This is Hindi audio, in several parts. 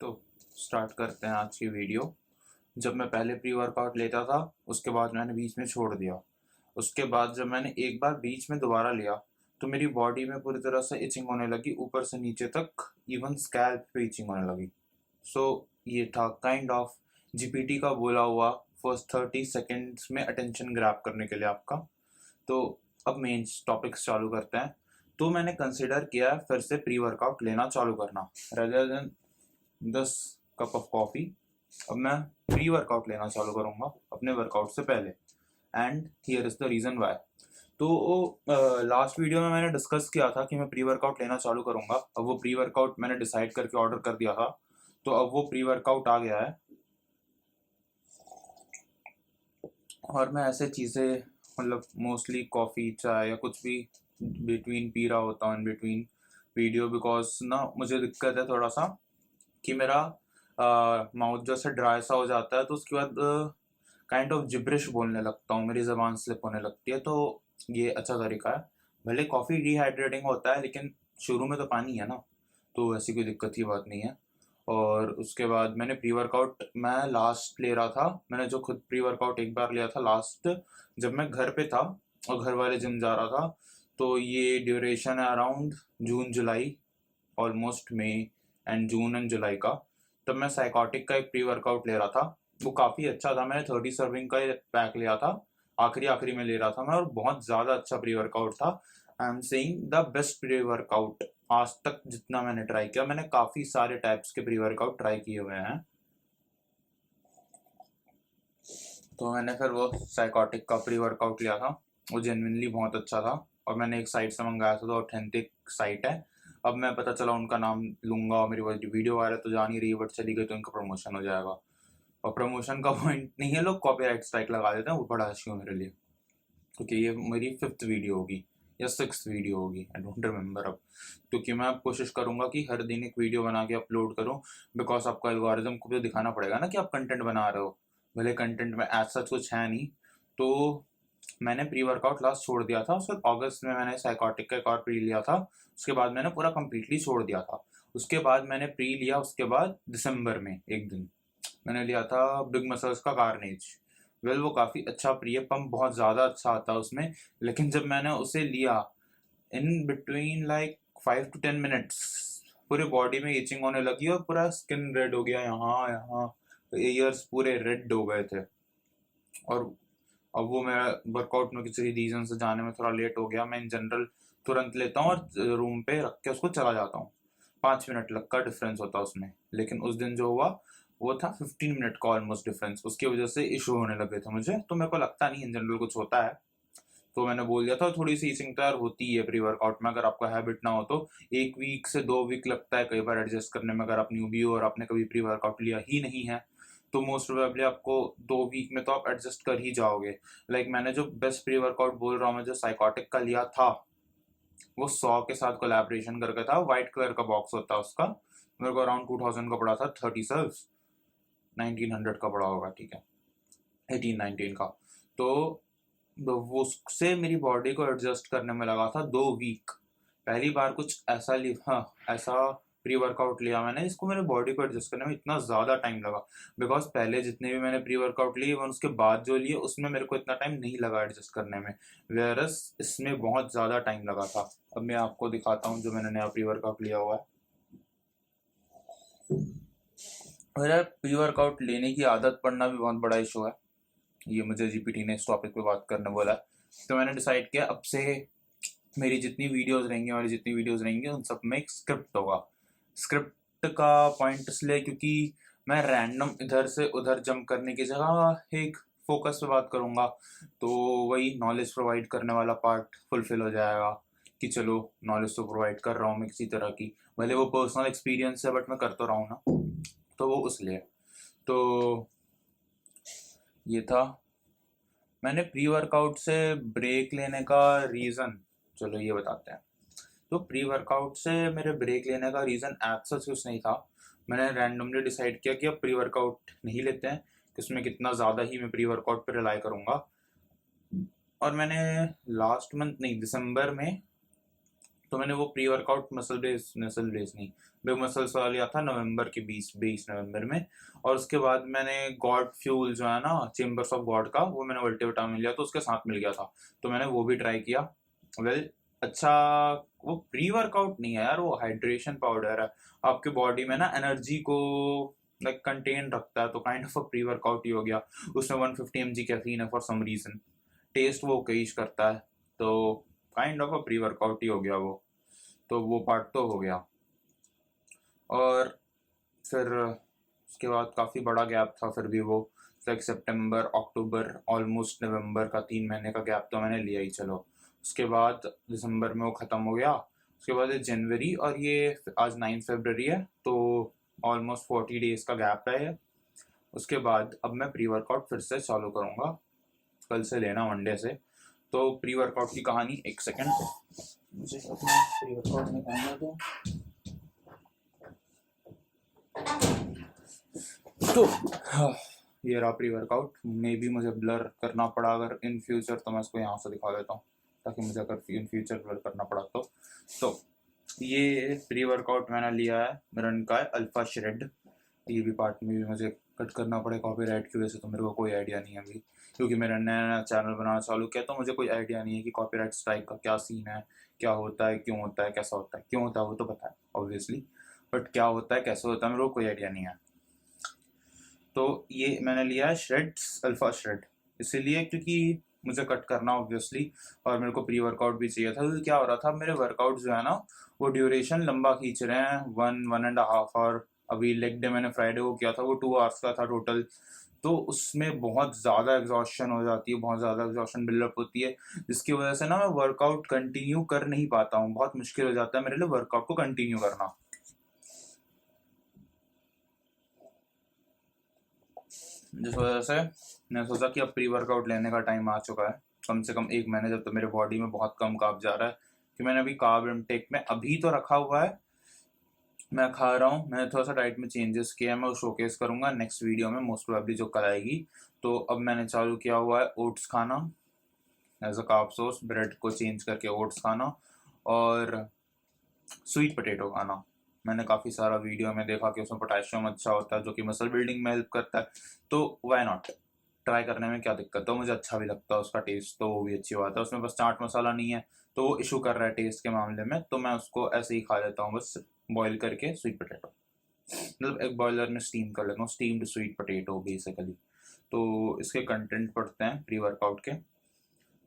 तो स्टार्ट करते हैं आज की वीडियो। जब मैं पहले प्री वर्कआउट लेता था, उसके बाद मैंने बीच में छोड़ दिया। उसके बाद जब मैंने एक बार बीच में दोबारा लिया, तो मेरी बॉडी में पूरी तरह से इचिंग होने लगी, ऊपर से नीचे तक, इवन स्कैल्प पे इचिंग होने लगी। सो ये था काइंड ऑफ जीपीटी का बोला हुआ फर्स्ट 30 सेकेंड्स में अटेंशन ग्रैब करने के लिए आपका। तो अब मेन टॉपिक्स चालू करते हैं। तो मैंने कंसिडर किया फिर से प्री वर्कआउट लेना चालू करना, rather than 10 cup of coffee. अब मैं प्री वर्कआउट लेना चालू करूंगा अपने वर्कआउट से पहले, and here is the reason why. तो लास्ट वीडियो में मैंने डिस्कस किया था कि मैं प्री वर्कआउट लेना चालू करूंगा। अब वो प्री वर्कआउट मैंने डिसाइड करके ऑर्डर कर दिया था, तो अब वो प्री वर्कआउट आ गया है। और मैं ऐसे चीज़ें, मतलब मोस्टली कॉफ़ी चाय या कुछ भी बिटवीन पी रहा होता हूँ इन बिटवीन वीडियो, बिकॉज ना मुझे दिक्कत है थोड़ा सा कि मेरा माउथ जो से ड्राई सा हो जाता है, तो उसके बाद काइंड ऑफ जिब्रिश बोलने लगता हूँ, मेरी ज़बान स्लिप होने लगती है। तो ये अच्छा तरीका है। भले कॉफ़ी डिहाइड्रेटिंग होता है, लेकिन शुरू में तो पानी है ना, तो ऐसी कोई दिक्कत की बात नहीं है। और उसके बाद मैंने प्री वर्कआउट मैं लास्ट ले रहा था। मैंने जो खुद प्री वर्कआउट एक बार लिया था लास्ट, जब मैं घर पे था और घर वाले जिम जा रहा था। तो ये ड्यूरेशन है around June July, almost May end June end July का। तब मैं साइकोटिक का एक प्री वर्कआउट ले रहा था। वो काफ़ी अच्छा था। मैंने 30 सर्विंग का पैक लिया था, आखिरी आखिरी में ले रहा था मैं, और बहुत ज़्यादा अच्छा प्री वर्कआउट था। I am saying the best pre workout आज तक जितना मैंने ट्राई किया। मैंने काफ़ी सारे टाइप्स के प्री वर्कआउट ट्राई किए हुए हैं। तो मैंने फिर वो साइकोटिक का प्री वर्कआउट लिया था। वो जेन्युइनली बहुत अच्छा था, और मैंने एक साइट से मंगाया था, तो ऑथेंटिक साइट है। अब मैं पता चला उनका नाम लूंगा और मेरी वीडियो वायरल तो जा नहीं रही, बट चली गई तो इनका प्रमोशन हो जाएगा। और प्रमोशन का पॉइंट नहीं है, लोग कॉपीराइट स्ट्राइक लगा देते हैं, वो बड़ा इश्यू है मेरे लिए, क्योंकि ये मेरी 5th वीडियो होगी या 6th वीडियो होगी, आई डोंट रिमेम्बर अब। क्योंकि मैं अब कोशिश करूंगा कि हर दिन एक वीडियो बना के अपलोड करूं, बिकॉज आपका एल्गोरिदम को भी दिखाना पड़ेगा ना कि आप कंटेंट बना रहे हो। भले कंटेंट में एज सच कुछ है नहीं। तो मैंने प्री वर्कआउट लास्ट छोड़ दिया था। उसके अगस्त में मैंने साइकोटिक का एक और प्री लिया था। उसके बाद मैंने पूरा कम्प्लीटली छोड़ दिया था। उसके बाद मैंने प्री लिया, उसके बाद दिसंबर में एक दिन मैंने लिया था बिग मसल्स का कार्नेज। वेल वो काफ़ी अच्छा प्री है, पम्प बहुत ज़्यादा अच्छा आता है उसमें। लेकिन जब मैंने उसे लिया, in between like 5 to 10 minutes पूरे बॉडी में इचिंग होने लगी, और पूरा स्किन रेड हो गया, यहाँ यहाँ ईयर्स पूरे रेड हो गए थे। और अब वो मैं वर्कआउट में किसी रीजन से जाने में थोड़ा लेट हो गया। मैं इन जनरल तुरंत लेता हूँ और रूम पे रख के उसको चला जाता हूँ। 5 मिनट लग का डिफरेंस होता है उसमें। लेकिन उस दिन जो हुआ वो था 15 मिनट का ऑलमोस्ट डिफरेंस। उसकी वजह से इशू होने लगे थे मुझे। तो मेरे को लगता नहीं इन जनरल कुछ होता है। तो मैंने बोल दिया था, थोड़ी सी ईचिंग तैयार होती है प्री वर्कआउट में, अगर आपका हैबिट ना हो तो 1 वीक से 2 वीक लगता है कई बार एडजस्ट करने में। अगर आप न्यूबी हो और आपने कभी प्री वर्कआउट लिया ही नहीं है, तो मोस्ट प्रोबेबली आपको 2 वीक में तो आप एडजस्ट कर ही जाओगे। लाइक मैंने जो बेस्ट प्री वर्कआउट बोल रहा हूँ मैं, जो साइकोटिक का लिया था, वो 100 के साथ कोलैबोरेशन करके था। वाइट कलर का बॉक्स होता है उसका। मेरे को अराउंड 2000 का पड़ा था, 30 सर्व्स। 1900 का पड़ा होगा, ठीक है, 18-19 का। तो वो उससे मेरी बॉडी को एडजस्ट करने में लगा था 2 वीक। पहली बार कुछ ऐसा हाँ, ऐसा प्री वर्कआउट लिया मैंने, इसको मेरे बॉडी को एडजस्ट करने में इतना ज़्यादा टाइम लगा। बिकॉज पहले जितने भी मैंने प्री वर्कआउट लिए, इवन उसके बाद जो लिए, उसमें मेरे को इतना टाइम नहीं लगा एडजस्ट करने में। वेयरस इसमें बहुत ज़्यादा टाइम लगा था। अब मैं आपको दिखाता हूँ जो मैंने नया प्री वर्कआउट लिया हुआ है। और यार, प्री वर्कआउट लेने की आदत पड़ना भी बहुत बड़ा इशू है। ये मुझे जीपीटी ने इस टॉपिक पे बात करने बोला है। तो मैंने डिसाइड किया, अब से मेरी जितनी वीडियोस रहेंगी, और जितनी वीडियोस रहेंगी, उन सब में एक स्क्रिप्ट होगा। स्क्रिप्ट का पॉइंट इसलिए क्योंकि मैं रैंडम इधर से उधर जंप करने की जगह एक फोकस पे बात करूँगा। तो वही नॉलेज प्रोवाइड करने वाला पार्ट फुलफिल हो जाएगा, कि चलो नॉलेज तो प्रोवाइड कर रहा हूँ मैं किसी तरह की, भले वो पर्सनल एक्सपीरियंस है, बट मैं कर तो रहा हूँ ना। तो वो उसलिए। तो ये था। मैंने प्री वर्कआउट से ब्रेक लेने का रीज़न, चलो ये बताते हैं। तो प्री वर्कआउट से मेरे ब्रेक लेने का रीज़न एज सच कुछ नहीं था। मैंने रैंडमली डिसाइड किया कि अब प्री वर्कआउट नहीं लेते हैं, कि उसमें कितना ज़्यादा ही मैं प्री वर्कआउट पर रिलाई करूँगा। और मैंने लास्ट मंथ नहीं, दिसंबर में तो मैंने वो प्री वर्कआउट मसल ब्रेस नहीं, बिग मसल्स वाला लिया था नवंबर के 20 नवंबर में। और उसके बाद मैंने गॉड फ्यूल जो है ना, चेम्बर्स ऑफ गॉड का, वो मैंने मल्टीविटामिन लिया तो उसके साथ मिल गया था, तो मैंने वो भी ट्राई किया। वेल, अच्छा, वो प्री वर्कआउट नहीं है यार, वो हाइड्रेशन पाउडर है, आपके बॉडी में ना एनर्जी को लाइक कंटेन रखता है, तो kind of a pre workout ही हो गया। उसमें 150 mg कैफीन है फॉर सम रीजन, टेस्ट वो कईश करता है, तो kind of a pre workout ही हो गया वो। तो वो पार्ट तो हो गया। और फिर उसके बाद काफ़ी बड़ा गैप था फिर भी वो, लाइक सितंबर अक्टूबर ऑलमोस्ट नवंबर का 3 महीने का गैप तो मैंने लिया ही चलो। उसके बाद दिसंबर में वो ख़त्म हो गया। उसके बाद ये जनवरी, और ये आज 9 फरवरी है, तो ऑलमोस्ट 40 डेज का गैप है ये। उसके बाद अब मैं प्री वर्कआउट फिर से चालू करूँगा, कल से लेना मंडे से। तो प्री वर्कआउट की कहानी, एक सेकेंड मुझे अपना प्री वर्कआउट निकालना दो। तो ये रहा प्री वर्कआउट। मे बी मुझे ब्लर करना पड़ा अगर इन फ्यूचर, तो मैं इसको यहाँ से दिखा देता हूँ, ताकि मुझे अगर इन फ्यूचर ब्लर करना पड़ा तो ये प्री वर्कआउट मैंने लिया है, रन का है, अल्फा श्रेड। ये भी पार्ट में भी मुझे कट करना पड़े कॉपीराइट की वजह से, तो मेरे को कोई आइडिया नहीं है अभी, क्योंकि मैंने नया नया चैनल बनाना चालू किया, तो मुझे कोई आइडिया नहीं है कि कॉपीराइट स्ट्राइक का क्या सीन है, क्या होता है, क्यों होता है, कैसा होता है। क्यों होता है वो तो पता है ऑब्वियसली, बट क्या होता है, कैसे होता है, मेरे को कोई आइडिया नहीं है। तो ये मैंने लिया है श्रेड्स, अल्फा श्रेड, इसीलिए क्योंकि मुझे कट करना ऑब्वियसली, और मेरे को प्री वर्कआउट भी चाहिए था। क्योंकि क्या हो रहा था, मेरे वर्कआउट जो है ना, वो ड्यूरेशन लंबा खींच रहे हैं, 1-1.5 आवर। अभी लेग डे मैंने फ्राइडे को किया था, वो 2 आवर्स का था टोटल। तो उसमें बहुत ज़्यादा एग्जॉस्शन हो जाती है, बहुत ज़्यादा एग्जॉस्शन बिल्डअप होती है, जिसकी वजह से ना मैं वर्कआउट कंटिन्यू कर नहीं पाता हूँ, बहुत मुश्किल हो जाता है मेरे लिए वर्कआउट को कंटिन्यू करना। जिस वजह से मैंने सोचा कि अब प्री वर्कआउट लेने का टाइम आ चुका है, कम से कम 1 महीने जब तो मेरे बॉडी में बहुत कम कार्ब जा रहा है, कि मैंने अभी कार्ब इनटेक में अभी तो रखा हुआ है, मैं खा रहा हूँ। मैंने थोड़ा सा डाइट में चेंजेस किया है, मैं वो शोकेस करूँगा नेक्स्ट वीडियो में, मोस्ट प्रोबेबली जो कल आएगी। तो अब मैंने चालू किया हुआ है ओट्स खाना as a carb source, bread को चेंज करके ओट्स खाना, और स्वीट पोटैटो खाना। मैंने काफ़ी सारा वीडियो में देखा कि उसमें पोटेशियम अच्छा होता है, जो कि मसल बिल्डिंग में हेल्प करता है, तो वाई नॉट, ट्राई करने में क्या दिक्कत है। मुझे अच्छा भी लगता है उसका टेस्ट, तो वो भी अच्छी बात है। उसमें बस चाट मसाला नहीं है, तो वो इशू कर रहा है टेस्ट के मामले में, तो मैं उसको ऐसे ही खा लेता हूँ बस, बॉईल करके स्वीट पोटैटो, मतलब एक बॉयलर में स्टीम कर लेता हूँ, स्टीम्ड स्वीट पोटैटो बेसिकली। तो इसके कंटेंट पढ़ते हैं प्री वर्कआउट के।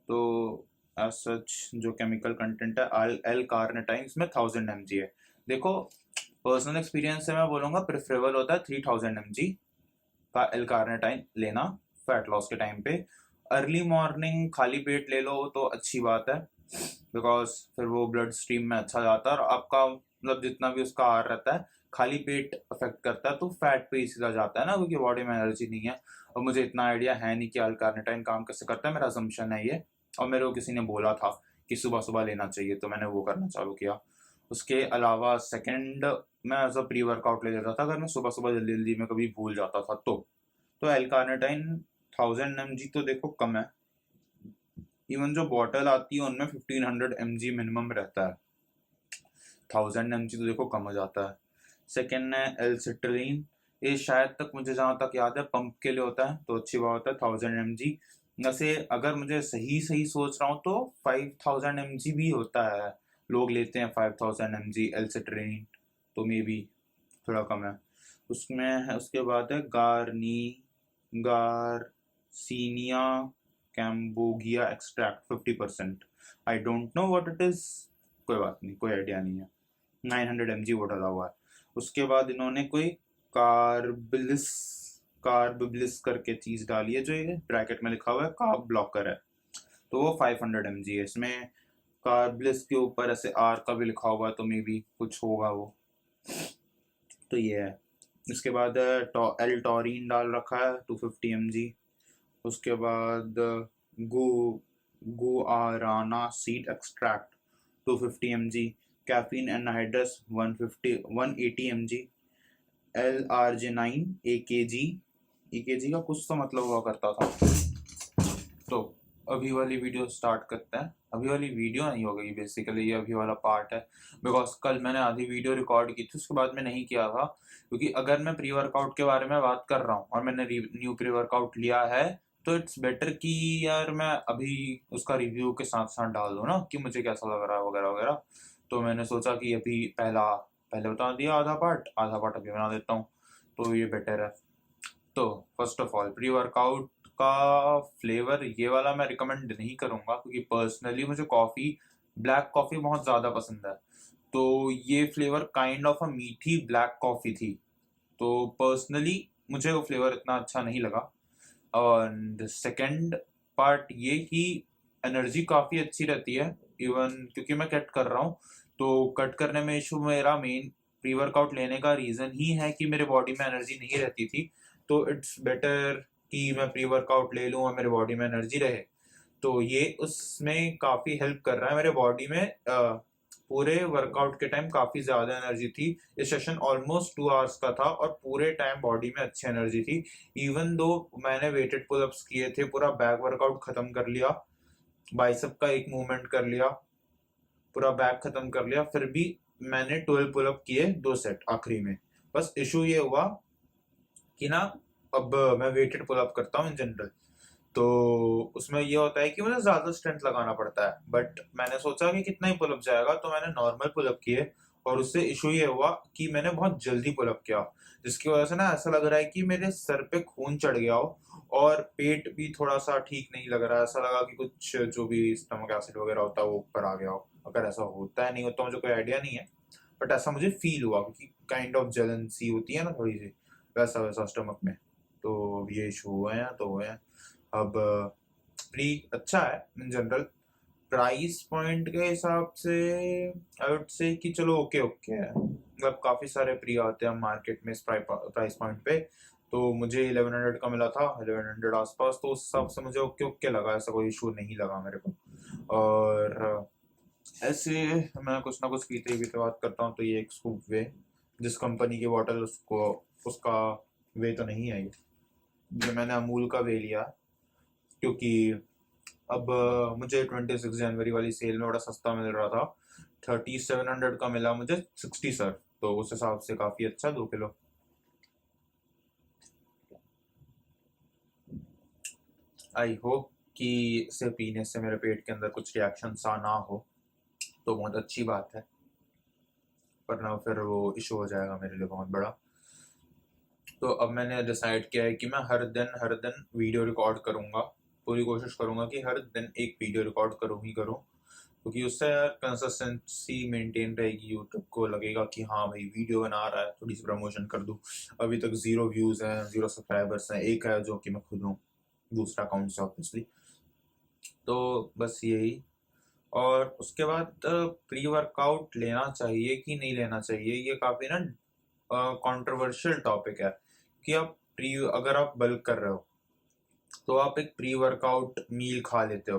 तो एज सच जो केमिकल कंटेंट है, एल कार्निटाइन इसमें 1000 mg है। देखो, पर्सनल एक्सपीरियंस से मैं बोलूँगा प्रेफरेबल होता है 3000 mg का एल कार्निटाइन लेना फैट लॉस के टाइम पे। अर्ली मॉर्निंग खाली पेट ले लो तो अच्छी बात है, बिकॉज फिर वो ब्लड स्ट्रीम में अच्छा जाता है, और आपका मतलब जितना भी उसका आहार रहता है, खाली पेट अफेक्ट करता है, तो फैट पे ही सीधा जाता है ना, क्योंकि बॉडी में एनर्जी नहीं है। और मुझे इतना आइडिया है नहीं कि एल कार्निटाइन काम कैसे करता है, मेरा असम्पशन है ये, और मेरे को किसी ने बोला था कि सुबह सुबह लेना चाहिए, तो मैंने वो करना चालू किया। उसके अलावा सेकंड, मैं एज अ प्री वर्कआउट ले लेता था अगर मैं सुबह सुबह जल्दी जल्दी में कभी भूल जाता था तो एल कार्निटाइन 1000 mg तो देखो कम है, इवन जो बॉटल आती है उनमें 1500 mg मिनिमम रहता है, 1000 mg तो देखो कम हो जाता है। सेकेंड है एल सिट्रीन, ये शायद तक मुझे जहाँ तक याद है पंप के लिए होता है, तो अच्छी बात है 1000 mg। वैसे अगर मुझे सही सही सोच रहा हूँ तो 5000 mg भी होता है, लोग लेते हैं 5000 mg एल सिट्रीन, तो मे बी थोड़ा कम है। उसमें है, उसके बाद है garcinia cambogia extract 50%। I don't know what it is, कोई बात नहीं, कोई आइडिया नहीं है। 900 mg वो डाला हुआ है। उसके बाद इन्होंने कोई कार्बिलिस कार्बिलिस करके चीज़ डाली है, जो ये ब्रैकेट में लिखा हुआ है कार्ब ब्लॉकर है, तो वो 500 mg है। इसमें कार्बिलिस के ऊपर ऐसे आर का भी लिखा हुआ है, तो मे बी कुछ होगा वो, तो ये है। इसके बाद एल टॉरिन डाल रखा है 250 mg। उसके बाद गु guarana seed extract 250 mg, caffeine anhydrous 180 mg, L arginine AKG, AKG का कुछ तो मतलब हुआ करता था, तो अभी वाली वीडियो स्टार्ट करते हैं। अभी वाली वीडियो नहीं हो गई, बेसिकली ये अभी वाला पार्ट है। बिकॉज कल मैंने आधी वीडियो रिकॉर्ड की थी, उसके बाद में नहीं किया था, क्योंकि अगर मैं प्री वर्कआउट के बारे में बात कर रहा हूँ और मैंने न्यू प्री वर्कआउट लिया है, तो इट्स बेटर कि यार मैं अभी उसका रिव्यू के साथ साथ डाल दूँ ना, कि मुझे कैसा लग रहा है वगैरह वगैरह। तो मैंने सोचा कि अभी पहले बता दिया, आधा पार्ट अभी बना देता हूँ, तो ये बेटर है। तो first of all, pre workout का फ्लेवर ये वाला मैं रिकमेंड नहीं करूंगा, क्योंकि पर्सनली मुझे कॉफी, ब्लैक कॉफी बहुत ज्यादा पसंद है। तो ये फ्लेवर काइंड ऑफ अ मीठी ब्लैक कॉफी थी, तो पर्सनली मुझे वो फ्लेवर इतना अच्छा नहीं लगा। और सेकंड पार्ट ये कि एनर्जी काफ़ी अच्छी रहती है। इवन क्योंकि मैं कट कर रहा हूँ, तो कट करने में इशू, मेरा मेन प्री वर्कआउट लेने का रीज़न ही है कि मेरे बॉडी में एनर्जी नहीं रहती थी। तो इट्स बेटर कि मैं प्री वर्कआउट ले लूँ और मेरे बॉडी में एनर्जी रहे। तो ये उसमें काफ़ी हेल्प कर रहा है मेरे बॉडी में। पूरे वर्कआउट के टाइम काफ़ी ज़्यादा एनर्जी थी। ये सेशन ऑलमोस्ट 2 आवर्स का था और पूरे टाइम बॉडी में अच्छी एनर्जी थी। इवन दो मैंने वेटेड पुलअप्स किए थे, पूरा बैक वर्कआउट खत्म कर लिया, बाइसेप का एक मूवमेंट कर लिया, पूरा बैक खत्म कर लिया, फिर भी मैंने 12 पुलअप किए 2 सेट आखिरी में। बस इशू ये हुआ कि ना, अब मैं वेटेड पुलअप करता हूँ इन जनरल, तो उसमें ये होता है कि मुझे ज्यादा स्ट्रेंथ लगाना पड़ता है। बट मैंने सोचा कि कितना ही पुलअप जाएगा, तो मैंने नॉर्मल पुलअप किए, और उससे इशू ये हुआ कि मैंने बहुत जल्दी पुलअप किया, जिसकी वजह से ना ऐसा लग रहा है कि मेरे सर पे खून चढ़ गया हो, और पेट भी थोड़ा सा ठीक नहीं लग रहा है। ऐसा लगा कि कुछ जो भी स्टमक एसिड वगैरह होता है वो ऊपर आ गया हो। अगर ऐसा होता है नहीं होता मुझे कोई आइडिया नहीं है, बट ऐसा मुझे फील हुआ, क्योंकि काइंड ऑफ जलन सी होती है ना थोड़ी सी, वैसा वैसा स्टमक में। तो ये इशू हुए हैं, तो हुए हैं। अब प्री अच्छा है इन जनरल। प्राइस पॉइंट के हिसाब से आई वुड से कि चलो ओके ओके है, मतलब काफ़ी सारे प्री आते हैं मार्केट में इस प्राइस पॉइंट पे। तो मुझे 1100 का मिला था, 1100 आसपास, तो उस हिसाब से मुझे ओके ओके लगा, ऐसा कोई इशू नहीं लगा मेरे को। और ऐसे मैं कुछ ना कुछ पीते पीते बात करता हूँ, तो ये एक स्कूप वे, जिस कंपनी की बॉटल उसको, उसका वे तो नहीं है ये मैंने अमूल का वे लिया, क्योंकि अब मुझे 26 जनवरी वाली सेल में बड़ा सस्ता मिल रहा था। 3700 का मिला मुझे 60 सर, तो उस हिसाब से काफ़ी अच्छा, 2 किलो। आई होप कि इसे पीने से मेरे पेट के अंदर कुछ रिएक्शन सा ना हो, तो बहुत अच्छी बात है, वरना फिर वो इशू हो जाएगा मेरे लिए बहुत बड़ा। तो अब मैंने डिसाइड किया है कि मैं हर दिन वीडियो रिकॉर्ड करूँगा। पूरी कोशिश करूँगा कि हर दिन एक वीडियो रिकॉर्ड करूँ ही करूँ, क्योंकि उससे यार कंसिस्टेंसी मेंटेन रहेगी। यूट्यूब को लगेगा कि हाँ भाई वीडियो बना रहा है, थोड़ी सी प्रमोशन कर दूँ। अभी तक 0 व्यूज़ हैं, 0 सब्सक्राइबर्स हैं, एक है जो कि मैं खुद हूँ, दूसरा अकाउंट से ऑब्वियसली। तो बस यही। और उसके बाद प्री वर्कआउट लेना चाहिए कि नहीं लेना चाहिए, ये काफ़ी ना कंट्रोवर्शियल टॉपिक है। कि आप प्री अगर आप बल्क कर रहे हो, तो आप एक प्री वर्कआउट मील खा लेते हो,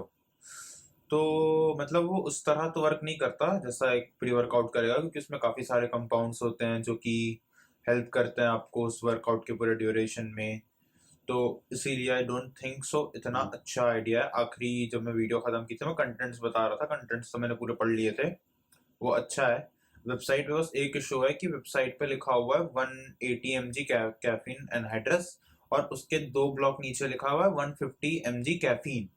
तो मतलब वो उस तरह तो वर्क नहीं करता जैसा एक प्री वर्कआउट करेगा, क्योंकि उसमें काफ़ी सारे कंपाउंड्स होते हैं जो कि हेल्प करते हैं आपको उस वर्कआउट के पूरे ड्यूरेशन में। तो इसीलिए आई डोंट थिंक सो इतना अच्छा आइडिया है। आखिरी जब मैं वीडियो ख़त्म की थी, मैं कंटेंट्स बता रहा था, कंटेंट्स तो मैंने पूरे पढ़ लिए थे, वो अच्छा है। वेबसाइट पे बस एक इशू है कि वेबसाइट पे लिखा हुआ है 180 mg कैफीन एनहाइड्रस, और उसके 2 ब्लॉक नीचे लिखा हुआ है 150 mg कैफीन,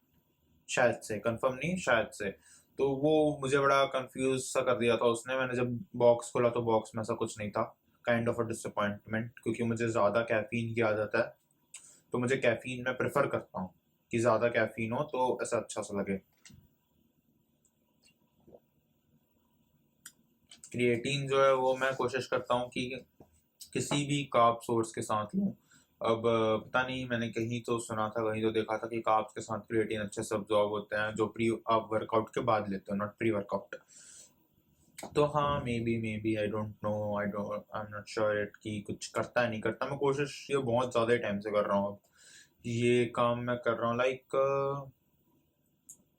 शायद से, कंफर्म नहीं, शायद से। तो वो मुझे बड़ा कंफ्यूज सा कर दिया था उसने। मैंने जब बॉक्स खोला तो बॉक्स में ऐसा कुछ नहीं था। काइंड ऑफ अ डिसअपॉइंटमेंट, क्योंकि मुझे ज़्यादा कैफीन की आदत है, तो मुझे कैफीन में प्रेफर करता हूँ कि ज़्यादा कैफीन हो तो ऐसा अच्छा सा लगे। क्रिएटिन जो है वो मैं कोशिश करता हूँ कि किसी भी कार्ब सोर्स के साथ लूँ। अब पता नहीं, मैंने कहीं तो सुना था, कहीं तो देखा था कि कार्ब्स के साथ क्रिएटिन अच्छे से अब्जॉर्ब होते हैं, जो प्री आप वर्कआउट के बाद लेते हो, नॉट प्री वर्कआउट। तो हाँ, maybe I don't know, I am not sure it कि कुछ करता है नहीं करता। मैं कोशिश ये बहुत ज़्यादा टाइम से कर रहा हूँ। अब ये काम मैं कर रहा हूँ लाइक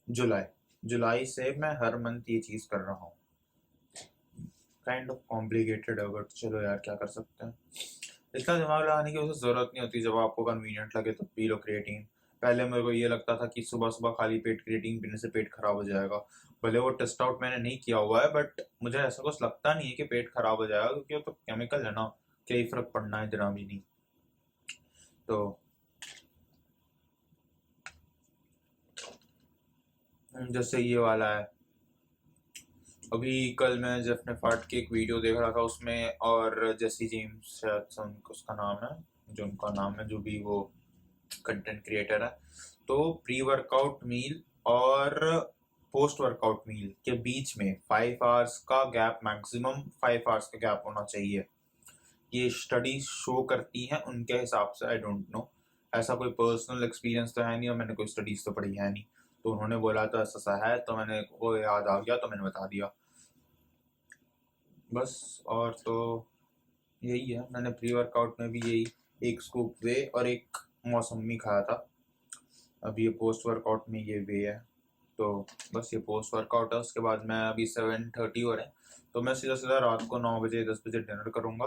जुलाई जुलाई से मैं हर मंथ ये चीज़ कर रहा हूँ। काइंड ऑफ कॉम्प्लिकेटेड है, बट चलो यार क्या कर सकते हैं। इतना दिमाग लगाने की उसे ज़रूरत नहीं होती, जब आपको कन्वीनियंट लगे तो पी लो क्रिएटिन। पहले मेरे को ये लगता था कि सुबह सुबह खाली पेट क्रिएटिन पीने से पेट खराब हो जाएगा। भले वो टेस्ट आउट मैंने नहीं किया हुआ है, बट मुझे ऐसा कुछ लगता नहीं है कि पेट खराब हो जाएगा, क्योंकि वो तो केमिकल है ना, क्या ही फर्क पड़ना है, जरा भी नहीं। तो जैसे ये वाला है, अभी कल मैं जेफ नेफार्ट की एक वीडियो देख रहा था उसमें, और जेसी जेम्स शायद से उसका नाम है, जो उनका नाम है, जो भी वो कंटेंट क्रिएटर है। तो प्री वर्कआउट मील और पोस्ट वर्कआउट मील के बीच में 5 आवर्स का गैप, मैक्सिमम 5 आवर्स का गैप होना चाहिए। ये स्टडी शो करती हैं उनके हिसाब से, आई डोंट नो, ऐसा कोई पर्सनल एक्सपीरियंस तो है नहीं और मैंने कोई स्टडीज तो पढ़ी है नहीं, तो उन्होंने बोला तो ऐसा सा है, तो मैंने वो याद आ गया तो मैंने बता दिया बस। और तो यही है, मैंने प्री वर्कआउट में भी यही एक स्कूप वे और एक मौसमी खाया था। अभी ये पोस्ट वर्कआउट में ये वे है, तो बस ये पोस्ट वर्कआउट है। उसके बाद मैं अभी 7:30 हो रहे हैं, तो मैं सीधा सीधा रात को 9 बजे 10 बजे डिनर करूँगा,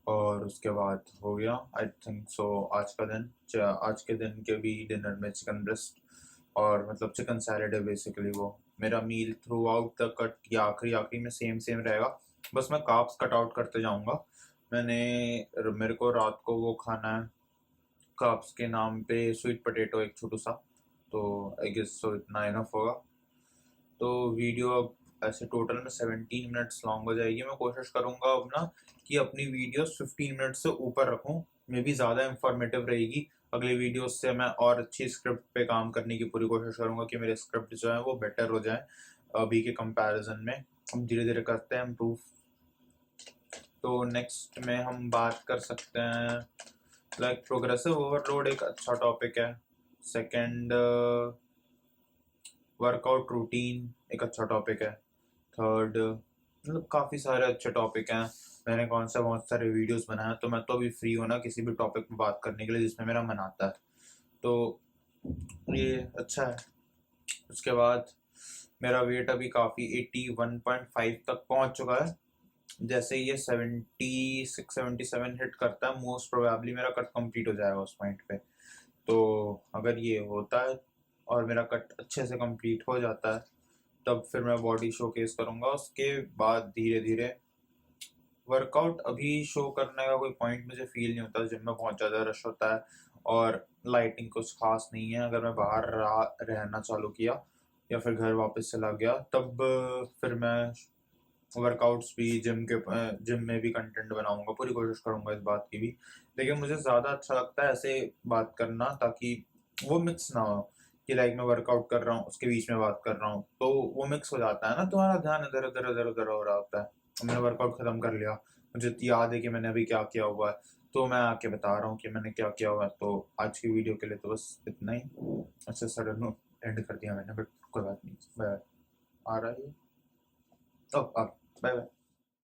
और उसके बाद हो गया आई थिंक सो आज का दिन। आज के दिन के भी डिनर में चिकन ब्रेस्ट, और मतलब चिकन सैलेड है बेसिकली वो मेरा मील थ्रू आउट द कट, या आखिरी आखिरी में सेम सेम रहेगा, बस मैं कार्ब्स कट आउट करते जाऊँगा। मेरे को रात को वो खाना है, कार्ब्स के नाम पे स्वीट पोटैटो एक छोटू सा, तो आई गेस सो इतना इनफ होगा। तो वीडियो अब ऐसे टोटल में 17 मिनट्स लॉन्ग हो जाएगी। मैं कोशिश करूंगा अब ना कि अपनी वीडियोस 15 मिनट से ऊपर रखूं, मे भी ज़्यादा इंफॉर्मेटिव रहेगी। अगले वीडियोस से मैं और अच्छी स्क्रिप्ट पे काम करने की पूरी कोशिश करूंगा कि मेरे स्क्रिप्ट जो है वो बेटर हो जाए अभी के कंपैरिजन में। हम धीरे धीरे करते हैं इम्प्रूव। तो नेक्स्ट में हम बात कर सकते हैं, लाइक प्रोग्रेसिव ओवरलोड एक अच्छा टॉपिक है। सेकंड, वर्कआउट रूटीन एक अच्छा टॉपिक है। थर्ड, मतलब काफ़ी सारे अच्छे टॉपिक हैं। मैंने कौन सा बहुत सारे वीडियोस बनाए, तो मैं तो अभी फ्री हूँ ना किसी भी टॉपिक में बात करने के लिए जिसमें मेरा मन आता है, तो ये अच्छा है। उसके बाद मेरा वेट अभी काफ़ी 81.5 तक पहुँच चुका है। जैसे ये 76-77 हिट करता है, मोस्ट प्रोबेबली मेरा कट कंप्लीट हो जाएगा उस पॉइंट पे। तो अगर ये होता है और मेरा कट अच्छे से कंप्लीट हो जाता है, तब फिर मैं बॉडी शोकेस करूँगा। उसके बाद धीरे धीरे वर्कआउट, अभी शो करने का कोई पॉइंट मुझे फील नहीं होता, जिम में बहुत ज़्यादा रश होता है और लाइटिंग कुछ खास नहीं है। अगर मैं बाहर रहना चालू किया या फिर घर वापस चला गया, तब फिर मैं वर्कआउट्स भी जिम में भी कंटेंट बनाऊंगा, पूरी कोशिश करूंगा इस बात की भी। लेकिन मुझे ज़्यादा अच्छा लगता है ऐसे बात करना, ताकि वो मिक्स ना हो कि लाइक मैं वर्कआउट कर रहा हूँ उसके बीच में बात कर रहा हूँ, तो वो मिक्स हो जाता है ना, तुम्हारा ध्यान इधर उधर इधर उधर हो रहा होता है। मैंने वर्कआउट खत्म कर लिया, मुझे याद है कि मैंने अभी क्या किया हुआ है, तो मैं आके बता रहा हूँ कि मैंने क्या किया हुआ है। तो आज की वीडियो के लिए तो बस इतना ही। अच्छा सडन एंड कर दिया मैंने, बट कोई बात नहीं, बाय। आ रहा है, बाय बाय।